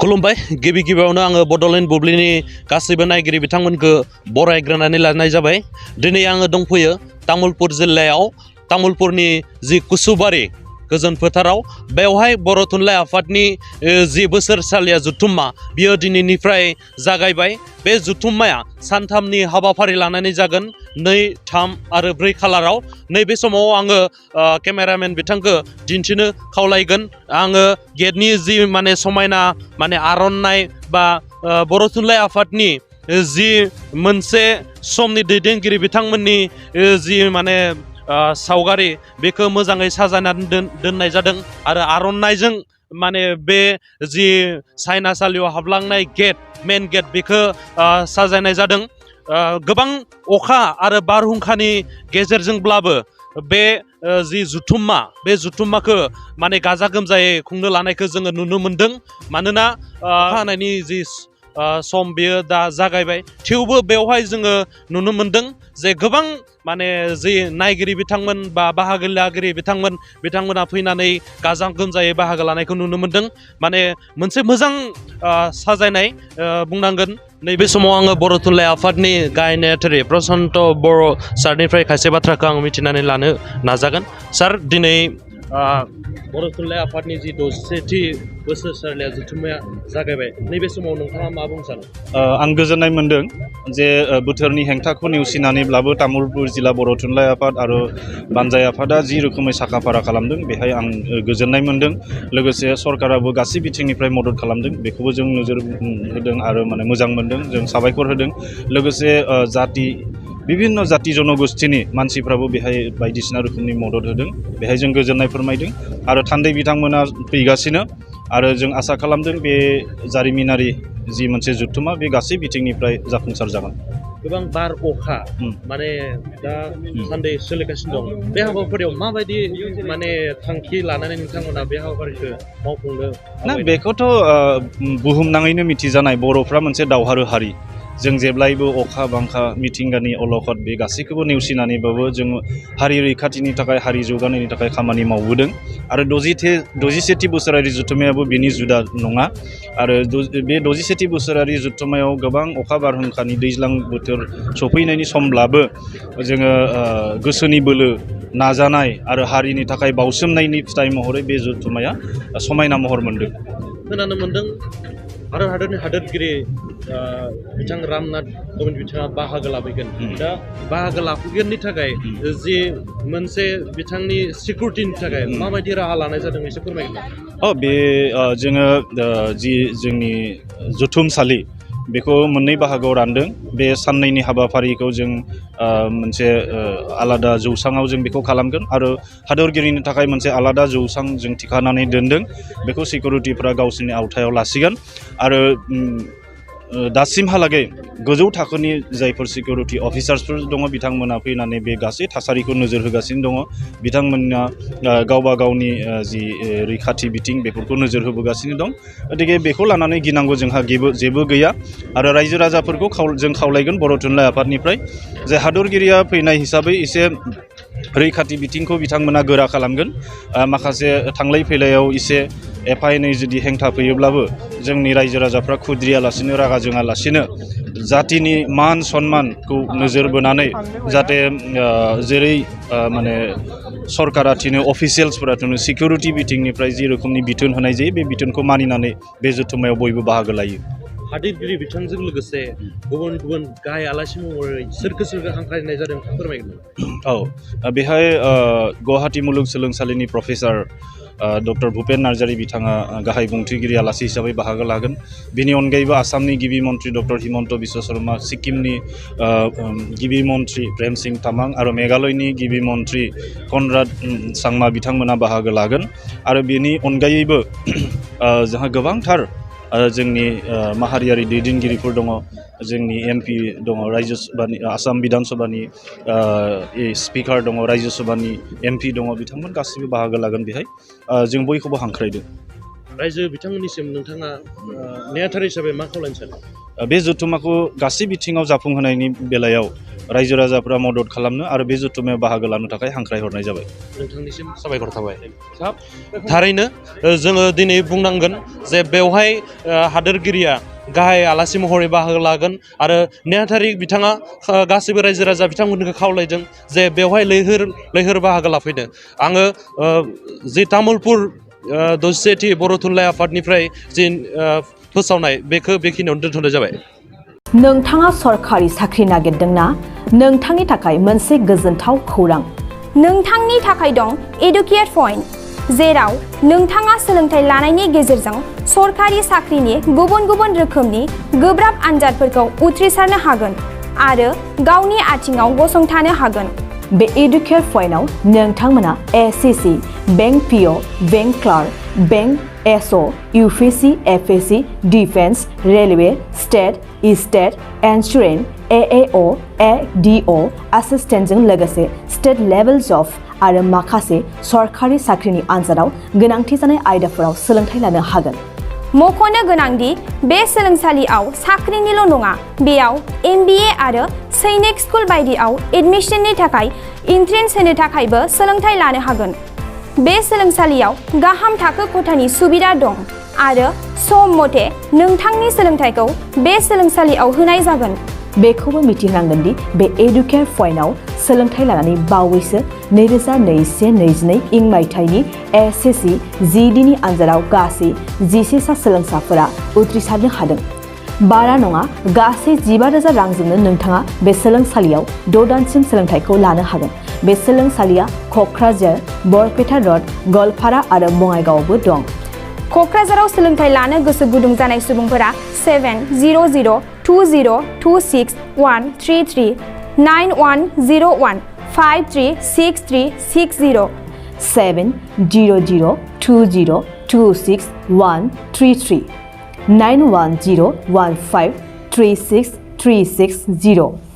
खुलुमबाय गिबि गिबियावनो आङो बड'लेण्ड बुब्लिनि गासैबो नायगिरि बिथांमोनखौ बरायग्रोनानै लानाय जाबाय। दिनै आङो दंफैयो तामुलपुर जिल्लायाव तामुलपुरनि जि कुसुबारि गोजोन फोथाराव बेवहाय बर' थुनलाइ आफादनि जि बोसोरसालिया जुथुम्मा बियो दिनैनिफ्राय जागायबाय। बे जुथुम्माया सानथामनि हाबाफारि लानानै जागोन 2, 3 आरो 4 खालाराव। नैबे समाव आङो केमेरामेन बिथांखौ दिन्थिनो खावलायगोन। आङो गेटनि जि समायना आर'नाइ बा बर' थुनलाइ आफादनि जि मोनसे समनि दैदेनगिरि बिथांमोननि जि सावगारि बेखौ मोजाङै साजायनानै दोननाय जादों आरो आर'नाइजों बे जि सायनासालियाव हाबलांनाय गेट मेन गेट बेखौ साजायनाय जादों। गोबां अखा आरो बारहुंखानि गेजेरजोंब्लाबो बे जि जुथुम्मा बे जुथुम्माखौ गाजा गोमजायै खुंनो लानायखौ जोङो नुनो मोनदों। मानोना हानायनि जि सम बेयो दा जागायबाय, थेवबो बेवहाय जोङो नुनो मोनदों जे गोबां जि नायगिरि बिथांमोन बा बाहागो लागिरि बिथांमोना फैनानै गाजा गोमजायै बाहागो लानायखौ नुनो मोनदों। मोनसे मोजां साजायनाय बुंनांगोन। नैबे समाव आङो बर' थुनलाइ आफादनि गाहाय नेहाथारि प्रसान्त बर' सारनिफ्राय खायसे बाथ्राखौ आं मिथिनानै लानो नाजागोन। सार, दिनै बर' थुनलाइ आफादनि जि 60थि बोसोरसालिया जुथुम्माया जागायबाय, नैबे समाव नोंथाङा मा बुंनो सानो? आं गोजोननाय मोन्दों जे बोथोरनि हेंथाखौ नेवसिनानैब्लाबो तामुलपुर जिल्ला बर' थुनलाइ आफाद आरो बानजाय आफादा जि रोखोमै साखाफारा खालामदों बेहाय आं गोजोननाय मोन्दों। लोगोसे सरकाराबो गासै बिथिंनिफ्राय मदद खालामदों, बेखौबो जों नोजोर होदों आरो मोजां मोन्दों, जों साबायखर होदों। लोगोसे बिभिन्न जाति जनगोष्ठीनि मानसिफ्राबो बेहाय बायदिसिना रोखोमनि मदद होदों, बेहाय जों गोजोननाय फोरमायदों। आरो थान्दै बिथांमोना फैगासिनो आरो जों आसा खालामदों बे जारिमिनारि जि मोनसे जुथुम्मा बे गासै बिथिंनिफ्राय जाफुंसार जागोन। गोबां बार अखा दा सान्दै सोलिगासिनो दं। बे हाबाफारियाव माबायदि थांखि लानानै नोंथांमोना बे हाबाफारिखौ मावफुंनो? बेखौथ' बुहुमनाङैनो मिथिजानाय बर'फ्रा मोनसे दावहारु हारि। जों जेब्लायबो अखा बांखा मिथिंगानि अलखद बे गासैखौबो नेवसिनानैबाबो जों हारि रैखाथिनि थाखाय, हारि जौगानायनि थाखाय खामानि मावबोदों। आरो 60थि बोसोरारि जुथुम्मायाबो बिनि जुदा नङा। आरो बे 60थि बोसोरारि जुथुम्मायाव गोबां अखा बारहुंखानि दैज्लां बोथोर सफैनायनि समब्लाबो जोङो गोसोनि बोलो, नाजानाय आरो हारिनि थाखाय बावसोमनायनि फिथाइ महरै बे जुथुम्माया समायना महर मोन्दों। खोनानो मोन्दों भारत हादरनि हादोरगिरि बिथां रामनाथ कविन्द बिथाङा बाहागो लाफैगोन। दा बाहागो लाफैगोननि थाखाय जि मोनसे बिथांनि सिकिउरिटिनि थाखाय माबायदि राहा लानाय जादों एसे फोरमायगोन? बे जोङो जि जोंनि जुथुमसालि बेखौ मोननै बाहागोआव रानदों। बे साननैनि हाबाफारिखौ जों मोनसे आलादा जौसाङाव जों बेखौ खालामगोन आरो हादरगिरिनि थाखाय मोनसे आलादा जौसां जों थिखानानै दोनदों। बेखौ सिकिउरिटिफ्रा गावसोरनि आवथायाव लासिगोन। आरो दासिमहालागै गोजौ थाखोनि जायफोर सिकिउरिटि अफिसार्सफोर दङ बिथांमोना फैनानै बे गासै थासारिखौ नोजोर होगासिनो दङ। बिथांमोना गावबा गावनि जि रैखाथि बिथिं बेफोरखौ नोजोर होबोगासिनो दं। गतिके बेखौ लानानै गिनांगौ जोंहा जेबो गैया। आरो रायजो राजाफोरखौ जों खावलायगोन बर' थुनलाइ आफादनिफ्राय जे हादरगिरिया फैनाय हिसाबै एसे रैखाथि बिथिंखौ बिथांमोना गोरा खालामगोन। माखासे थांलाय फैलायाव एसे एफा एनै जुदि हेंथा फैयोब्लाबो जोंनि रायजो राजाफ्रा खुद्रियालासिनो, रागा जोङालासिनो जातिनि मान सन्मानखौ नोजोर बोनानै जाहाथे जेरै सरकारा थिनो, अफिसियेल्सफोरा थिनो, सिकिउरिटि बिथिंनिफ्राय जि रोखोमनि बिथोन होनाय जायो बे बिथोनखौ मानिनानै बे जुथुम्मायाव बयबो बाहागो लायो। हादोरगिरि बिथांजों लोगोसे गुबुन गुबुन गाहाय आलासि महरै सोरखौ हांख्रायनाय जादों फोरमायगोन? बेहाय गुवाहाटी मुलुगसोलोंसालिनि प्रफेसार डक्टर भुपेन नार्जारी बिथाङा गाहाय बुंथिगिरि आलासि हिसाबै बाहागो लागोन। बेनि अनगायैबो आसामनि गिबि मन्त्रि डक्टर हिमन्त बिश्व शर्मा, सिक्किमनि गिबि मन्त्रि प्रेम सिंह तामाङ आरो मेघालयनि गिबि मन्त्रि कनराड सांमा बिथांमोना बाहागो लागोन। आरो बेनि अनगायैबो जोंहा गोबांथार जोंनि माहारियारि दैदेनगिरिफोर दङ। जोंनि MP दङ, राज्यसभानि आसाम बिधान सभानि स्पिकार दङ, राज्यसभानि MP दङ, बिथांमोन गासिबो बाहागो लागोन। बेहाय जों बयखौबो हांख्रायदों। रायजो बिथांमोननिसिम नोंथाङा नेहाथारि हिसाबै मा खावलायनो सानो? बे जुथुम्माखौ गासै बिथिङाव जाफुंहोनायनि बेलायाव रायजो राजाफोरा मदद खालामनो आरो बे जथुम्मायाव बाहागो लानो थाखाय हांख्रायहरनाय जाबाय। नोंथांनिसिम साबायखर थाबाय। थारैनो जोङो दिनै बुंनांगोन जे बेवहाय हादोरगिरिया गाहाय आलासि महरै बाहागो लागोन आरो नेहाथारि बिथाङा गासैबो रायजो राजा बिथांमोनखौ खावलायदों जे बेवहाय लैहोर बाहागो लाफैनो। आङो जि तामुलपुर 60थि बर' थुनलाइ आफादनिफ्राय जि फोसावनाय बेखौ बेखिनियावनो दोनथ'नाय जाबाय। नोंथाङा सरखारि साख्रि नागिरदोंना? नोंथांनि थाखाय मोनसे गोजोनथाव खौरां। नोंथांनि थाखाय दं एडुकेट पइन्ट, जेराव नोंथाङा सोलोंथाइ लानायनि गेजेरजों सरखारि साख्रिनि गुबुन गुबुन रोखोमनि गोब्राब आनजादफोरखौ उथ्रिसारनो हागोन आरो गावनि आथिङाव गसंथानो हागोन। बे एडुकेट पइन्टआव नोंथांमोना SSC, bank PO, bank clerk, bank SO, UPSC, FSC, defence, railway, state insurance, AO, ADO एसिस्टेन्टजों लोगोसे स्टेट लेभेल जब आरो माखासे सरखारि साख्रिनि आनजादाव गोनांथि जानाय आयदाफोराव सोलोंथाइ लानो हागोन। मख'नो गोनांदि बे सोलोंसालियाव साख्रिनिल' नङा, बेयाव MBA आरो सैनिक स्कुल बायदियाव एडमिशननि थाखाय एन्ट्रेन्स होनो थाखायबो सोलोंथाइ लानो हागोन। बे सोलोंसालियाव गाहाम थाखो खथानि सुबिदा दं आरो सम मथे नोंथांनि सोलोंथाइखौ बे सोलोंसालियाव होनाय जागोन। बेखौबो मिथिनांगोन दि बे एडुकेट पइन्टआव सोलोंथाइ लानानै बावैसो 2021-22 इं मायथाइनि एसएससि GDनि आनजादाव गासै 11 सा सोलोंसाफोरा उथ्रिसारनो हादों। बारा नङा, गासै 15,000 रांजोंनो नोंथाङा बे सोलोंसालियाव 6 दानसिम सोलोंथाइखौ लानो हागोन। बे सोलोंसालिया क'क्राझार, बरपेटा र'ड, गवालपारा आरो बङाइगावआवबो दं। क'क्राझाराव सोलोंथाइ लानो गोसो गुदुं जानाय सुबुंफोरा 70020263133 9101536360 70020263133 9101536360